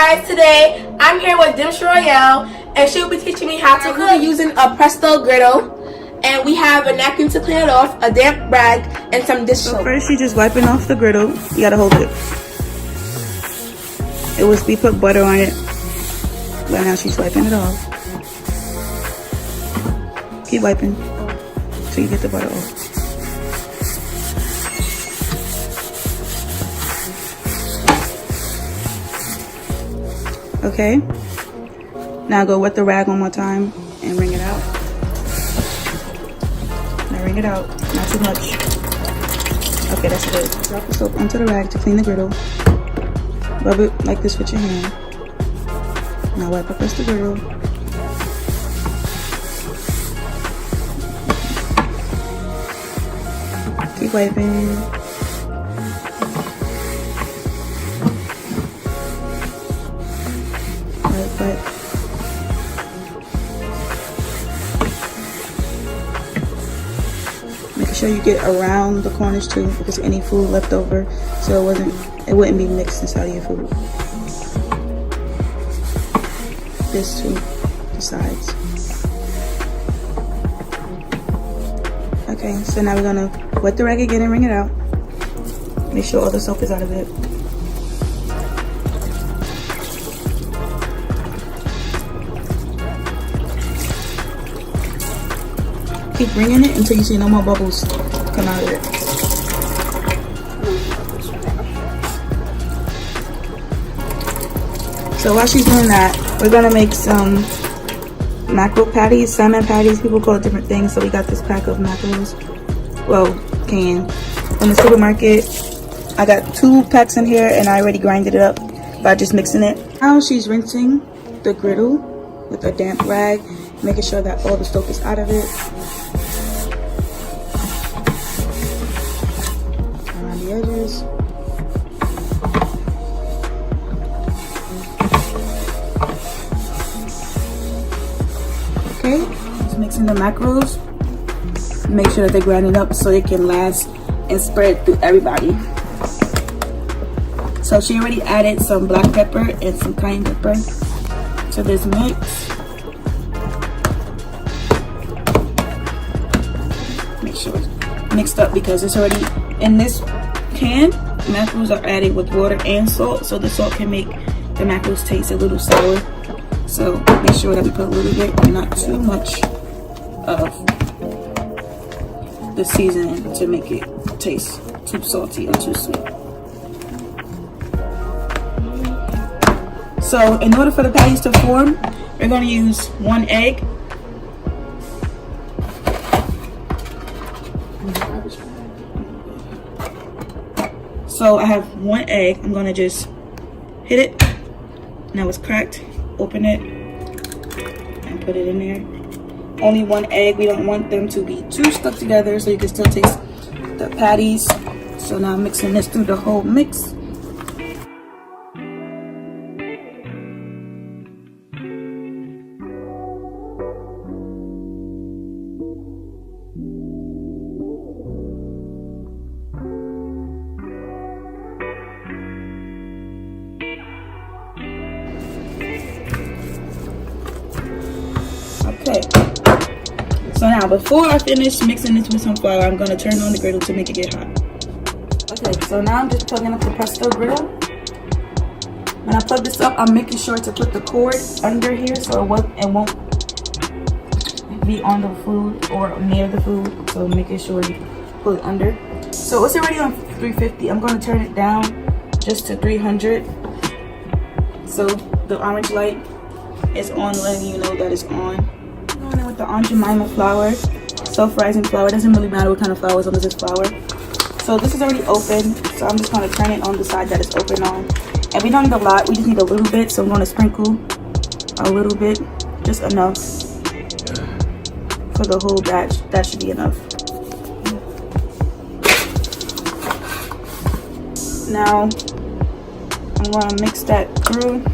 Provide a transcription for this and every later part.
guys, today I'm here with Dimsh Royale and she'll be teaching me how to cook using a Presto griddle. And we have a napkin to clean it off, a damp rag, and some dish soap. So first she's just wiping off the griddle. You gotta hold it. We put butter on it, but now she's wiping it off. Keep wiping till you get the butter off. Okay, now go wet the rag one more time and wring it out. Now wring it out, not too much. Okay, that's good. Drop the soap onto the rag to clean the griddle. Rub it like this with your hand. Now wipe across the griddle. Keep wiping. Wipe. Making sure you get around the corners too, if there's any food left over, so it wouldn't be mixed inside of your food. This too, the sides. Okay, so now we're gonna wet the rag again and wring it out. Make sure all the soap is out of it. Keep wringing it until you see no more bubbles come out of it. So while she's doing that, we're gonna make some mackerel patties, salmon patties. People call it different things. So we got this pack of mackerels, well, can from the supermarket. I got 2 packs in here and I already grinded it up by just mixing it. Now she's rinsing the griddle with a damp rag, making sure that all the soap is out of it. Around the edges. Okay, just mixing the mackerels. Make sure that they're grinding up so it can last and spread through everybody. So she already added some black pepper and some cayenne pepper to this mix. Make sure it's mixed up because it's already in this can. Mackerels are added with water and salt, so the salt can make the mackerels taste a little sour. So make sure that we put a little bit and not too much of the seasoning to make it taste too salty or too sweet. So in order for the patties to form, we're going to use 1 egg. So I have 1 egg. I'm going to just hit it. Now it's cracked. Open it and put it in there. Only 1 egg. We don't want them to be too stuck together, so you can still taste the patties. So now I'm mixing this through the whole mix. Okay, so now before I finish mixing this with some flour, I'm going to turn on the griddle to make it get hot. Okay, so now I'm just plugging up the Presto griddle. When I plug this up, I'm making sure to put the cord under here so it won't be on the food or near the food. So making sure you pull it under. So it's already on 350. I'm going to turn it down just to 300. So the orange light is on, letting you know that it's on. Going in with the Aunt Jemima flour, self-rising flour. It doesn't really matter what kind of flour, as long as it's flour. So this is already open, so I'm just going to turn it on the side that it's open on. And we don't need a lot, we just need a little bit, so I'm going to sprinkle a little bit, just enough for the whole batch. That should be enough. Now I'm going to mix that through.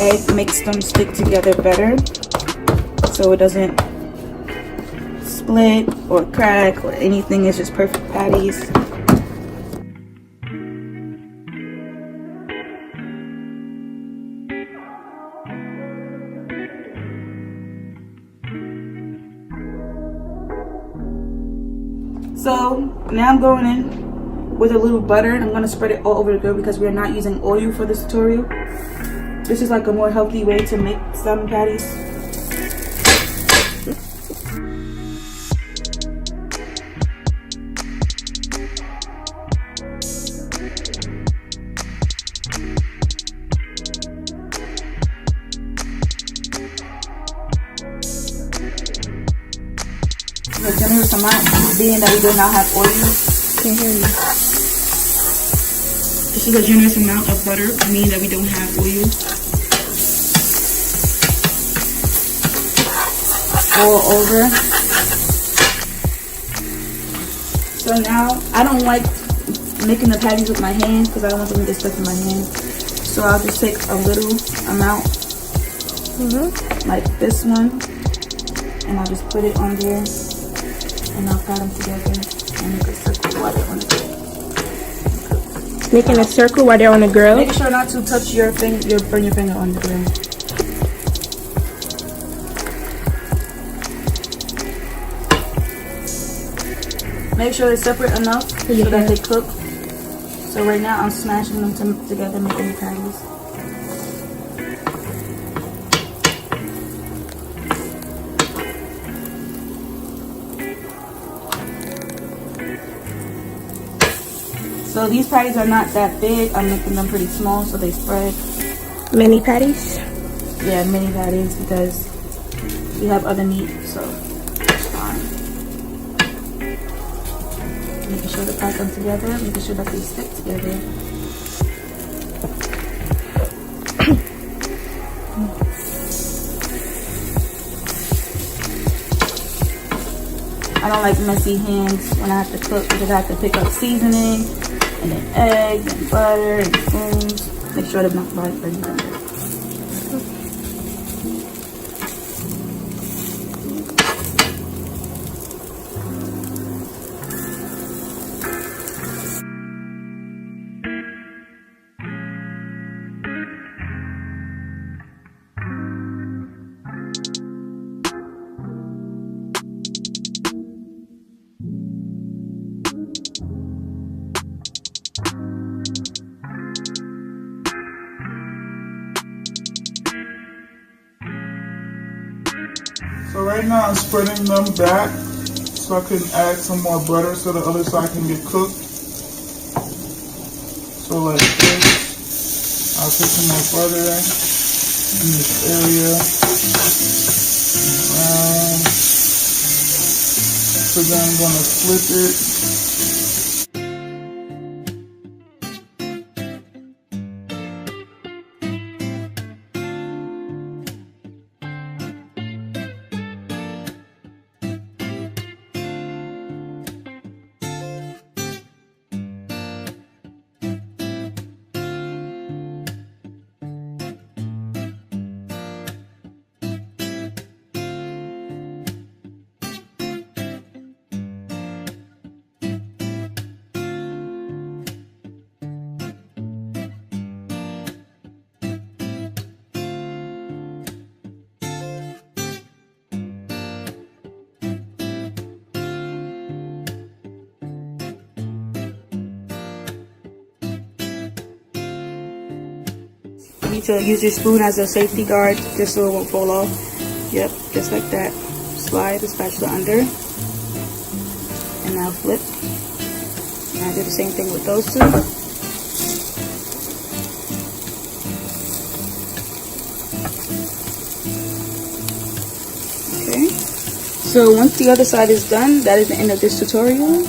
Egg makes them stick together better, so it doesn't split or crack or anything. It's just perfect patties. So now I'm going in with a little butter, and I'm going to spread it all over the grill because we're not using oil for this tutorial. This is like a more healthy way to make salmon patties. A generous amount, being that we do not have oil. Can't hear you. This is a generous amount of butter, meaning that we don't have oil. All over. So now, I don't like making the patties with my hands because I don't want them to get stuck in my hands. So I'll just take a little amount, like this one, and I'll just put it on there. And I'll pat them together and make a circle while they're on the grill. Making a circle while they're on the grill. Make sure not to touch your finger, burn your finger on the grill. Make sure they're separate enough so that they cook. So right now I'm smashing them together, making the patties. So these patties are not that big. I'm making them pretty small so they spread. Mini patties? Yeah, mini patties because we have other meat, so it's fine. Making sure to pack them together, making sure that they stick together. I don't like messy hands when I have to cook because I have to pick up seasoning and then eggs and butter and spoons. Make sure they're not burning them. So right now I'm spreading them back so I can add some more butter so the other side can get cooked. So like this, I'll put some more butter in this area. So then I'm going to flip it. You need to use your spoon as a safety guard just so it won't fall off. Yep, just like that. Slide the spatula under. And now flip. And I do the same thing with those two. Okay. So once the other side is done, that is the end of this tutorial.